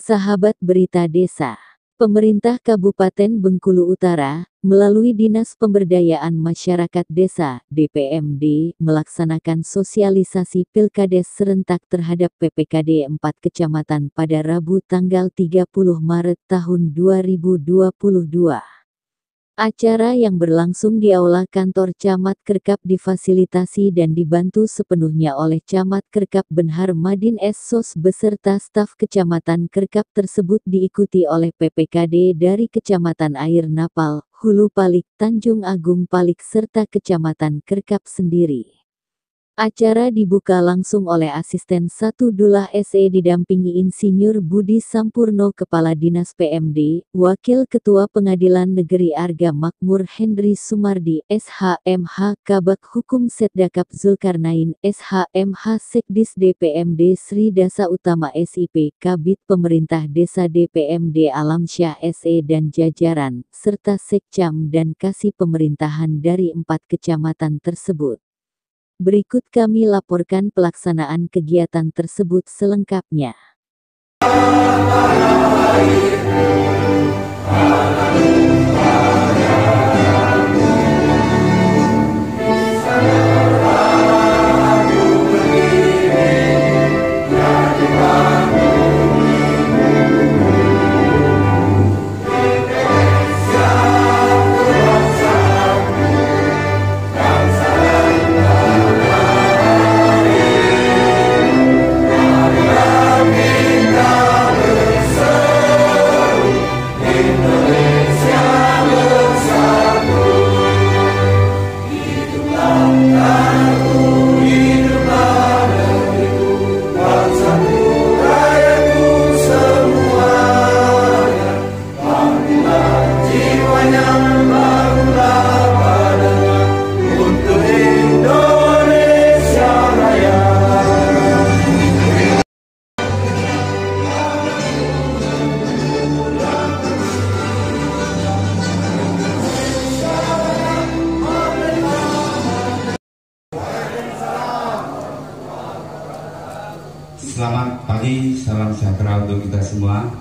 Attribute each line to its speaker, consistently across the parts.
Speaker 1: Sahabat Berita Desa, pemerintah Kabupaten Bengkulu Utara, melalui Dinas Pemberdayaan Masyarakat Desa, DPMD, melaksanakan sosialisasi Pilkades serentak terhadap PPKD 4 Kecamatan pada Rabu tanggal 30 Maret tahun 2022. Acara yang berlangsung di Aula Kantor Camat Kerkap difasilitasi dan dibantu sepenuhnya oleh Camat Kerkap Benhar Madin S.Sos beserta staf Kecamatan Kerkap tersebut diikuti oleh PPKD dari Kecamatan Air Napal, Hulu Palik, Tanjung Agung Palik serta Kecamatan Kerkap sendiri. Acara dibuka langsung oleh Asisten 1 Dullah SE didampingi Insinyur Budi Sampurno Kepala Dinas PMD, Wakil Ketua Pengadilan Negeri Arga Makmur Hendri Sumardi, SHMH Kabak Hukum Setdakap Zulkarnain, SHMH Sekdis DPMD Sri Dasa Utama SIP, Kabid Pemerintah Desa DPMD Alamsyah SE dan jajaran, serta Sekcam dan Kasih Pemerintahan dari 4 kecamatan tersebut. Berikut kami laporkan pelaksanaan kegiatan tersebut selengkapnya.
Speaker 2: Selamat pagi, salam sejahtera untuk kita semua.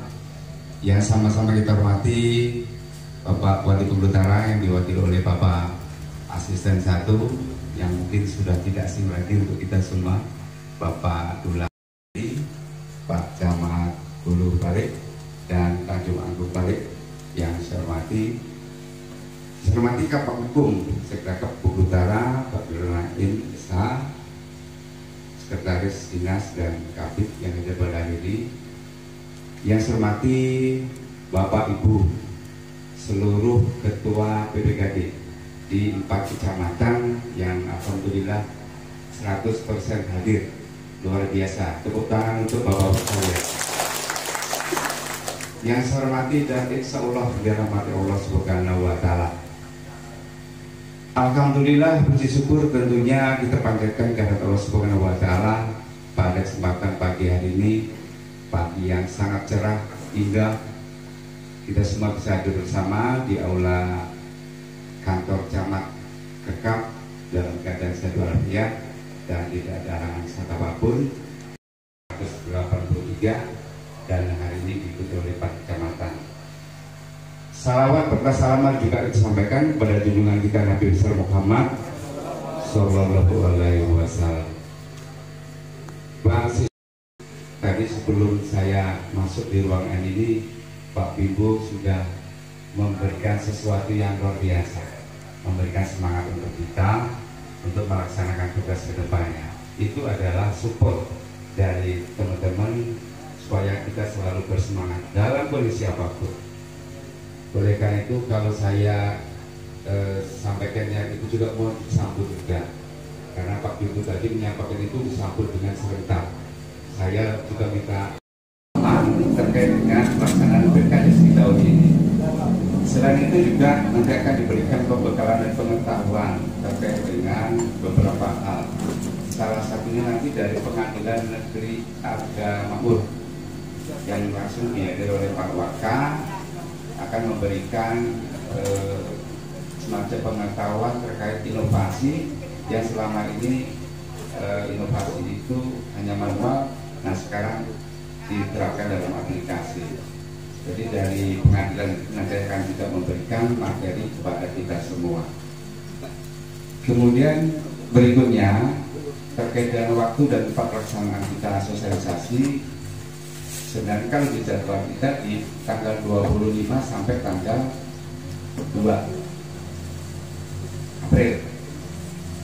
Speaker 2: Yang sama-sama kita hormati Bapak Wali Bengkulu Utara yang diwakili oleh Bapak Asisten 1 yang mungkin sudah tidak asing lagi untuk kita semua, Bapak Dullah, Pak Camat Hulu Palik dan Tanjung Agung Palik yang saya hormati. Saya hormati Kabak Hukum Setdakap Bengkulu Utara, Pak Zulkarnain SH, Sekretaris Dinas dan Kabid yang ada berhadiri, yang saya hormati Bapak Ibu seluruh Ketua PPKD di 4 kecamatan yang alhamdulillah 100% hadir, luar biasa. Tepuk tangan untuk Bapak-Bapak sekalian. Yang saya hormati dan insya Allah dirahmati Allah Subhanahu wa Ta'ala. Alhamdulillah, puji syukur tentunya kita panjatkan kehadirat Allah Subhanahu wa Ta'ala pada kesempatan pagi hari ini, pagi yang sangat cerah, indah. Kita semua bisa hadir bersama di aula kantor Camat Kerkap dalam keadaan sehat walafiat dan tidak ada halangan satu apapun. 183 dan hari ini diikuti oleh 4 kecamatan. Salawat serta salaman juga disampaikan kepada junjungan kita Nabi besar Muhammad Sallallahu Alaihi Wasallam. Tadi sebelum saya masuk di ruangan ini, Pak Bimbo sudah memberikan sesuatu yang luar biasa, memberikan semangat untuk kita untuk melaksanakan tugas ke depannya. Itu adalah support dari teman-teman supaya kita selalu bersemangat dalam kondisi apapun. Oleh karena itu, kalau saya sampaikannya itu juga mau disambut juga, karena Pak Bimbo tadi menyampaikan itu disambut dengan serentak. Saya juga minta terkait dengan pelaksanaan PKS di tahun ini. Selain itu juga nanti akan diberikan pembekalan dan pengetahuan terkait dengan beberapa hal. Salah satunya nanti dari Pengadilan Negeri Arga Makmur yang langsung dihadiri oleh Pak Waka, akan akan memberikan semacam pengetahuan terkait inovasi yang selama ini inovasi itu hanya manual, nah sekarang diterapkan dalam aplikasi. Jadi dari pengadilan nanti akan juga memberikan materi kepada kita semua. Kemudian berikutnya terkait dengan waktu dan tempat pelaksanaan kita sosialisasi, sebenarnya kalau di jadwal kita di tanggal 25 sampai tanggal 2 April.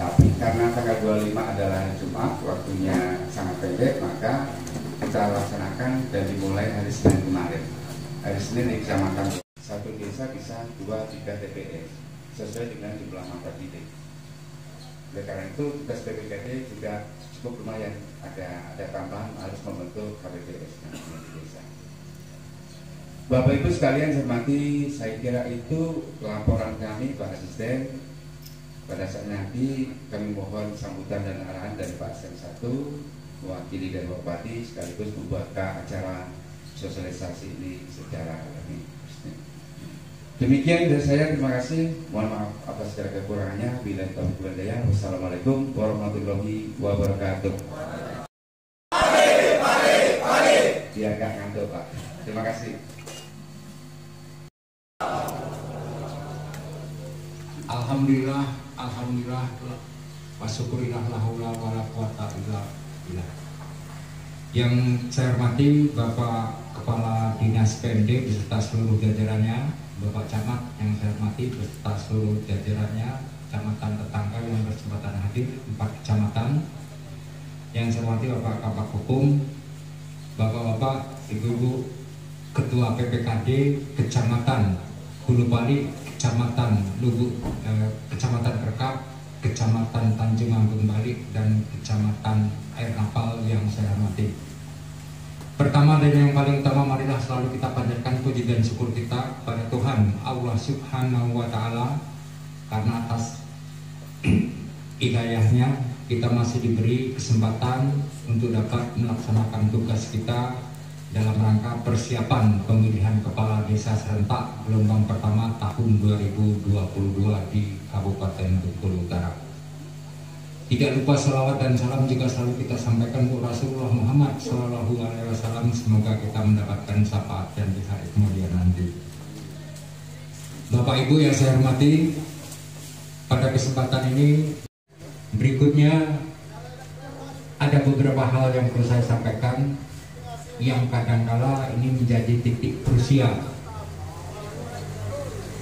Speaker 2: Tapi karena tanggal 25 adalah Jumat, waktunya sangat pendek, maka kita laksanakan dan dimulai hari Senin kemarin. Hari Senin di kecamatan satu desa bisa 2-3 TPS sesuai dengan jumlah mata didik. Oleh karena itu tugas BPKD juga cukup lumayan, ada tambahan harus membentuk KPPS di desa. Bapak Ibu sekalian saya hormati, saya kira itu laporan kami Pak Asisten. Pada saat nanti kami mohon sambutan dan arahan dari Pak Asisten 1 mewakili dari Bapak Bupati sekaligus membuka acara sosialisasi ini secara alami. Demikian dari saya, terima kasih. Mohon maaf atas segala kekurangannya. Bila taufiq wal hidayah. Wassalamualaikum warahmatullahi wabarakatuh. Biar gak ngantuk Pak. Terima kasih.
Speaker 3: Alhamdulillah, alhamdulillah, wa syukurillah la haula wala quwata illa billah. Yang saya hormati Bapak Kepala Dinas PMD beserta seluruh jajarannya, Bapak Camat yang saya hormati beserta seluruh jajarannya, kecamatan tetangga yang berkesempatan hadir 4 kecamatan. Yang saya hormati Bapak Kabak Hukum, Bapak-bapak, Ibu-ibu, Ketua PPKD Kecamatan Hulu Bali, Kecamatan Lubuk, Kecamatan Kerkap, Kecamatan Tanjung Agung Bali, dan Kecamatan Air Napal yang saya hormati. Pertama dan yang paling utama, marilah selalu kita panjatkan puji dan syukur kita kepada Tuhan Allah Subhanahu wa Ta'ala, karena atas hidayahnya kita masih diberi kesempatan untuk dapat melaksanakan tugas kita dalam rangka persiapan pemilihan kepala desa serentak gelombang pertama tahun 2022 di Kabupaten Bengkulu Utara. Tidak lupa salawat dan salam juga selalu kita sampaikan untuk Rasulullah Muhammad SAW. Semoga kita mendapatkan syafaat dan di hari kemudian nanti. Bapak Ibu yang saya hormati, pada kesempatan ini berikutnya ada beberapa hal yang perlu saya sampaikan yang kadangkala ini menjadi titik krusial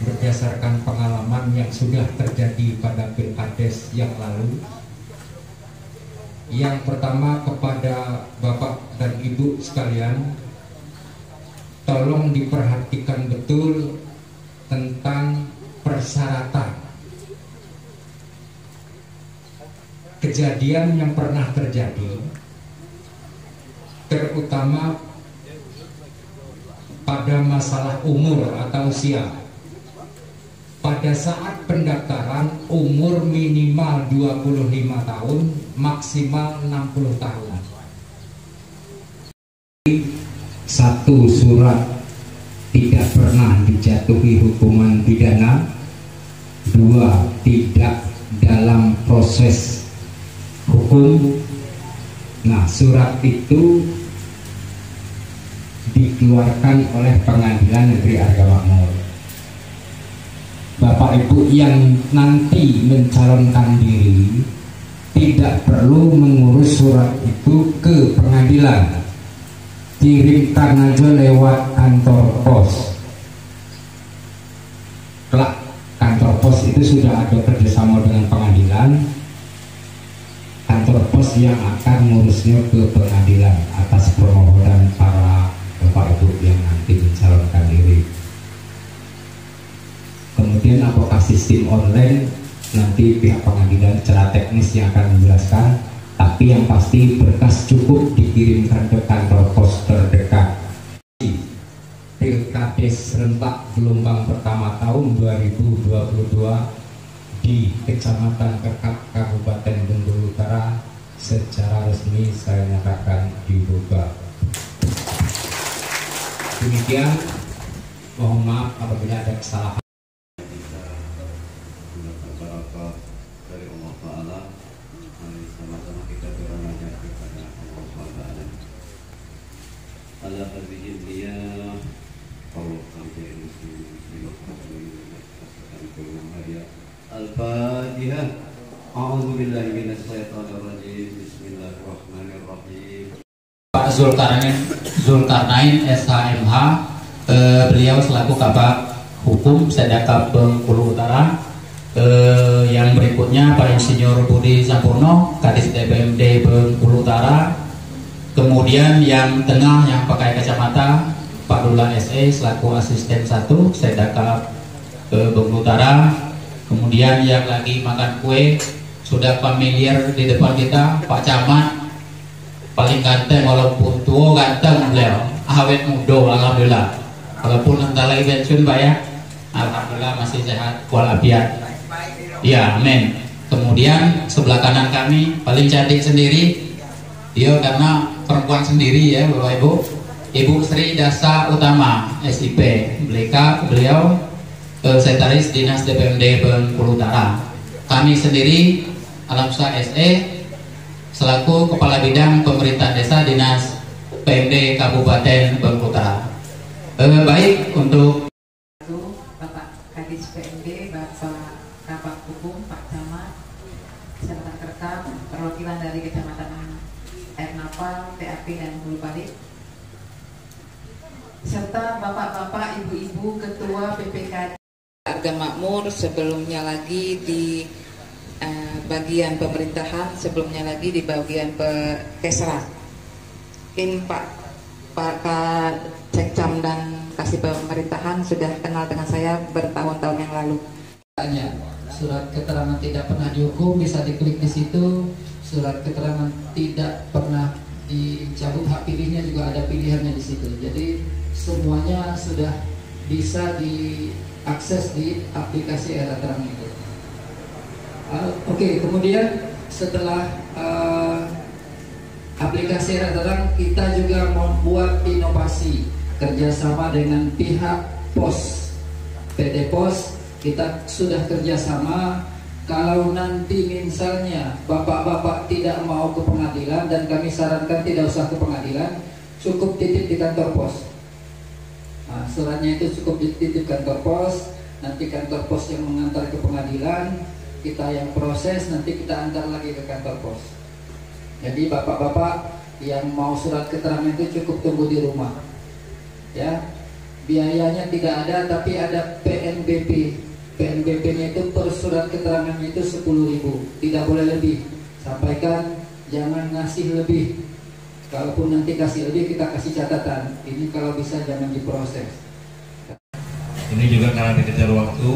Speaker 3: berdasarkan pengalaman yang sudah terjadi pada Pilkades yang lalu. Yang pertama, kepada Bapak dan Ibu sekalian, tolong diperhatikan betul tentang persyaratan kejadian yang pernah terjadi, terutama pada masalah umur atau usia. Pada saat pendaftaran, umur minimal 25 tahun, maksimal 60 tahun. Satu, surat tidak pernah dijatuhi hukuman pidana. 2, tidak dalam proses hukum. Nah, surat itu dikeluarkan oleh Pengadilan Negeri Arga Makmur. Bapak Ibu yang nanti mencalonkan diri tidak perlu mengurus surat itu ke pengadilan, kirimkan aja lewat kantor pos. Kelak kantor pos itu sudah ada kerjasama dengan pengadilan, kantor pos yang akan ngurusnya ke pengadilan atas permohonan para Bapak Ibu yang nanti mencalonkan diri. Kemudian apakah sistem online, nanti pihak pengadilan secara teknis yang akan menjelaskan, tapi yang pasti berkas cukup dikirimkan ke kantor pos terdekat. Pilkades serentak gelombang pertama tahun 2022 di Kecamatan Kerkap, Kabupaten Bengkulu Utara secara resmi saya nyatakan dibuka. Demikian, mohon mohon maaf apabila ada kesalahan.
Speaker 4: Dari Allah Ta'ala, mari sama-sama kita beranjak kepada Allah Ta'ala. Allah berbicara, Allah sampai Al-Fatihah. A'udzubillahi minasyaitonir rajim. Bismillahirrahmanirrahim.
Speaker 3: Pak Zulkarnain SHMH, beliau selaku Kabak Hukum Sedaka Bengkulu Utara. Yang berikutnya Pak Insinyur Budi Sampurno, Kadis DPMD Bengkulu Utara. Kemudian yang tengah yang pakai kacamata Pak Dula SE selaku Asisten 1 Sedaka Bengkulu Utara. Kemudian yang lagi makan kue sudah familiar di depan kita Pak Camat, paling ganteng walaupun tua ganteng beliau, awet muda alhamdulillah. Walaupun entah lagi pensiun Pak ya, alhamdulillah masih sehat walafiat. Ya, amin. Kemudian sebelah kanan kami paling cantik sendiri, dia karena perempuan sendiri ya Bapak Ibu, Ibu Sri Dasa Utama SIP. Beliau Sekretaris Dinas DPMD Bengkulu Utara. Kami sendiri Alamsa SE selaku Kepala Bidang Pemerintahan Desa Dinas PMD Kabupaten Bengkulu Utara. Baik, untuk
Speaker 5: Bapak Kadis PMD, Bapak Kabak Hukum, Pak Camat, serta rekan perwakilan dari Kecamatan Ernapal, TAP dan Hulu Balik, serta bapak-bapak, ibu-ibu, ketua PPKD Warga Makmur, sebelumnya lagi di bagian pemerintahan, sebelumnya lagi di bagian Kesra. Ini Pak Cekcam dan Kasih Pemerintahan sudah kenal dengan saya bertahun-tahun yang lalu.
Speaker 3: Surat keterangan tidak pernah dihukum bisa diklik di situ. Surat keterangan tidak pernah dicabut hak pilihnya juga ada pilihannya di situ. Jadi semuanya sudah bisa diakses di aplikasi Era Terang itu. Oke, kemudian setelah aplikasi Era Terang, kita juga membuat inovasi kerjasama dengan pihak POS, PT POS. Kita sudah kerjasama. Kalau nanti misalnya bapak-bapak tidak mau ke pengadilan, dan kami sarankan tidak usah ke pengadilan, cukup titip di kantor pos. Nah, suratnya itu cukup dititip kantor pos, nanti kantor pos yang mengantar ke pengadilan, kita yang proses, nanti kita antar lagi ke kantor pos. Jadi bapak-bapak yang mau surat keterangan itu cukup tunggu di rumah. Ya, biayanya tidak ada, tapi ada PNBP. PNBP-nya itu per surat keterangannya itu 10.000, tidak boleh lebih. Sampaikan jangan ngasih lebih. Kalaupun nanti kasih lebih, kita kasih catatan. Ini kalau bisa jangan diproses.
Speaker 6: Ini juga karena dikejar waktu,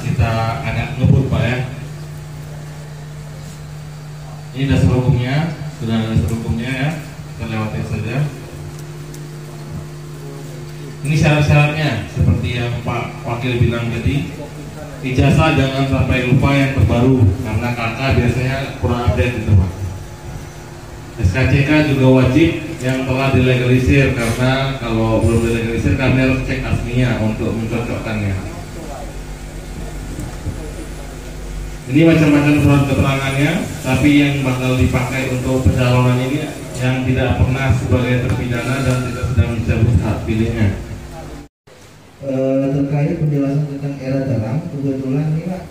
Speaker 6: kita agak ngebut Pak ya. Ini dasar hukumnya, sudah ada dasar hukumnya ya, kita lewatin saja. Ini syarat-syaratnya seperti yang Pak Wakil bilang tadi. Ijazah jangan sampai lupa yang terbaru, karena kakak biasanya kurang update itu Pak. SKCK juga wajib yang telah dilegalisir, karena kalau belum dilegalisir kami harus cek aslinya untuk mencocokkannya. Ini macam-macam surat keterangannya, tapi yang bakal dipakai untuk pencalonan ini yang tidak pernah sebagai terpidana dan tidak sedang mencabut hak pilihnya.
Speaker 7: Terkait penjelasan tentang Era Terang, kebetulan ini Pak,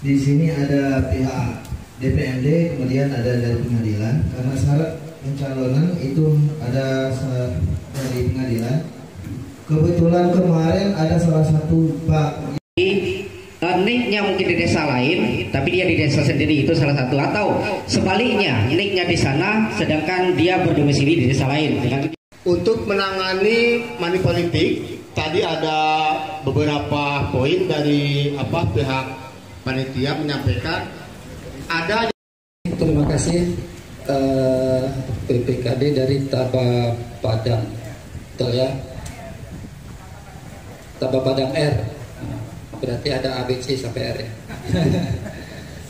Speaker 7: di sini ada pihak DPMD, kemudian ada dari pengadilan. Karena syarat pencalonan itu ada dari pengadilan. Kebetulan kemarin ada salah satu Pak
Speaker 8: nicknya mungkin di desa lain, tapi dia di desa sendiri, itu salah satu. Atau sebaliknya, nicknya di sana, sedangkan dia berdomisili di desa lain.
Speaker 9: Untuk menangani money politik, tadi ada beberapa poin dari pihak panitia menyampaikan. Ada.
Speaker 3: Terima kasih PPKD dari Taba Padang, betul ya? Taba Padang R. Berarti ada ABC sampai R ya.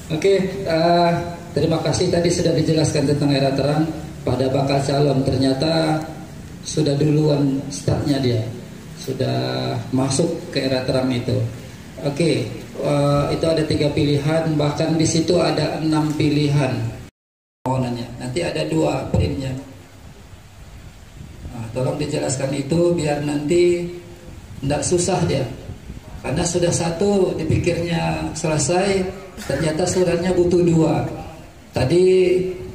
Speaker 3: Oke, terima kasih tadi sudah dijelaskan tentang Era Terang pada bakal calon. Ternyata sudah duluan startnya dia,
Speaker 10: sudah masuk ke era terang itu. Oke, itu ada 3 pilihan, bahkan di situ ada 6 pilihan permohonannya. Nanti ada 2 printnya. Nah, tolong dijelaskan itu biar nanti tidak susah dia. Karena sudah 1 dipikirnya selesai, ternyata suratnya butuh 2. Tadi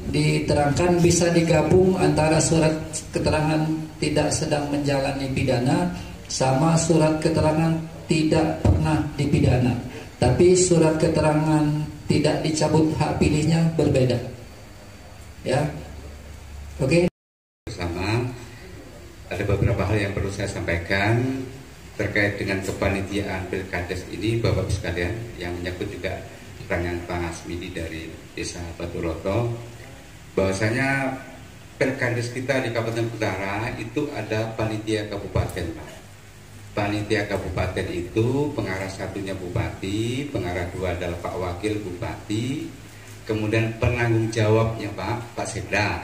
Speaker 10: diterangkan bisa digabung antara surat keterangan tidak sedang menjalani pidana sama surat keterangan tidak pernah dipidana. Tapi surat keterangan tidak dicabut hak pilihnya berbeda. Ya. Oke.
Speaker 2: Bersama ada beberapa hal yang perlu saya sampaikan terkait dengan kepanitiaan Pilkades ini, Bapak Ibu sekalian, yang menyangkut juga keterangan Pak Asmidi dari Desa Batu Roto, bahwasanya Pilkades kita di Kabupaten Utara itu ada panitia kabupaten, Pak. Panitia kabupaten itu pengarah satunya bupati, pengarah 2 adalah Pak Wakil Bupati, kemudian penanggung jawabnya Pak Sekda,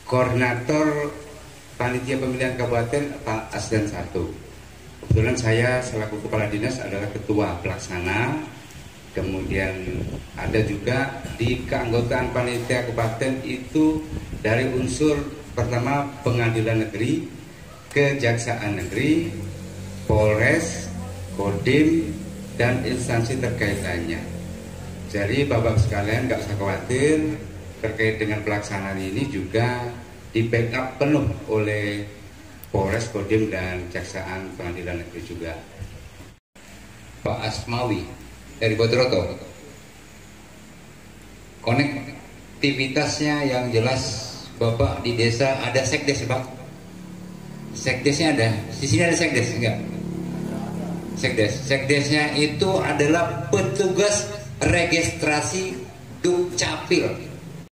Speaker 2: koordinator panitia pemilihan kabupaten Pak Asdan 1. Kebetulan saya selaku kepala dinas adalah ketua pelaksana. Kemudian ada juga di keanggotaan panitia kabupaten itu dari unsur pertama pengadilan negeri, kejaksaan negeri, Polres, Kodim, dan instansi terkait lainnya. Jadi Bapak sekalian nggak usah khawatir terkait dengan pelaksanaan ini, juga di backup penuh oleh Polres, Kodim, dan Kejaksaan Pengadilan Negeri juga. Pak Asmawi dari Botroto, konektivitasnya yang jelas Bapak di desa ada sekdes, Pak. Sekdesnya ada, di sini ada sekdes enggak? Sekdesnya itu adalah petugas registrasi Dukcapil.